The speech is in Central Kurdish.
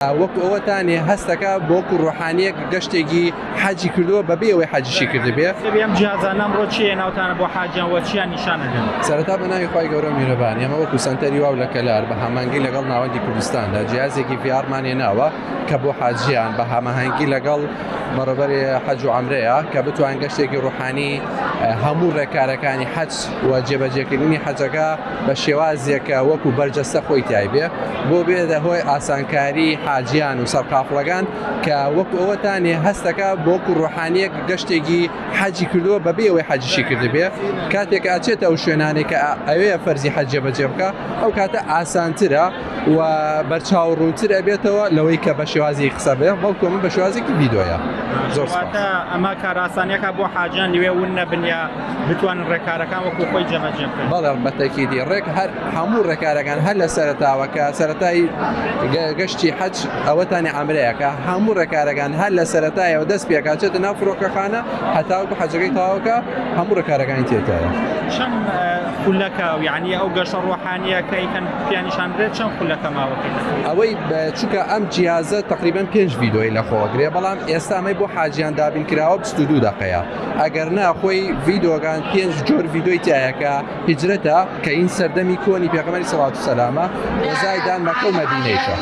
وەکو ئەوەتانی هەستەکە بۆ وەکو ڕۆحانیەک گەشتێکی حەجی کردووە بەبێ ئەوەی حەجیشی کردبێ. ئەم جیازانە ئەمڕۆ چیە ناوتانە بۆ حاجیان وە چیان نیشانەدەن؟ سەرەتا بە ناوی خی گەورە میرەبان ئێمە وەکو سەنتەری واو لە کەلار بە هەمانگی لەگەڵ ناوەندی کوردستاندا جیازێکی ڤیارمان هێناوە کە بۆ حاجیان بە هەماهەنگی لەگەڵ بەڕێبەری حەج و عەمرەیە کە بتوان گەشتێکی ڕوحانی هەموو ڕێکارەکانی حەج و جێبەجێکردنی حەجەکە بە شێوازێکە وەکو بەرجەستە خۆی تایبێ بۆ بێدە هۆی ئاسانکاری حاجیان و سەرقافڵەکان کە وەکو ئەوەتانی هەستەکە بۆ وەکو ڕۆحانیەک گەشتێکی حەجی کردووە بەبێ ئەوەی حەجیشی کردبێ کاتێک ئاچێتە ئەو شوێنانێک کە ئەوەیە فەرزی حەج جێبەجێ بکە ئەو کاتە ئاسانترە و بەرچاوڕوونتر ئەبێتەوە لەوەی کە بە شێوازی قسە بێ بەڵکو من بە شێوازێکی ڤیدۆیە. ئەمە کاراسانیەکە بۆ حاجیان لەوێ ون نەبنیا بتوانن ڕێکارەکان وەکو خۆی جێبەجێ بکەن. بەڵێ بەتەکیدی ڕێک هەموو ڕێکارەکان هەر لە سەرەتاوەکە سەرەتای گەشتی حەج ئەوەتانی عەمرەیەکە هەموو ڕێکارەکان هەر لە سەرەتایەوە دەست پێکاتێتە ناو فڕۆکەخانە هەتا وەکو حەجەکەی تەواوکە هەموو ڕێکارەکانی تێتایە. چەند خولەکە یعنی ئەو گەشتە ڕۆحانیە کە ئیکەن پیانیشان برێت چەند خولەکە ماوەکەی؟ ئەوەی چونکە ئەم جیازە تقریباً 5 ڤیدۆی لەخۆگرێ بەڵام ئێستا ئەمەی بۆ حاجیان دابین کراوە 22 دقەیە ئەگەر نا خۆی ڤیدۆگان 5 جۆر ڤیدۆی تایەکە هیجرەتە کە ئین سەردەمی کۆنی پێغەمبەری سەڵات و سەلامە وەزای دان مەکە و مەدینەیەکە.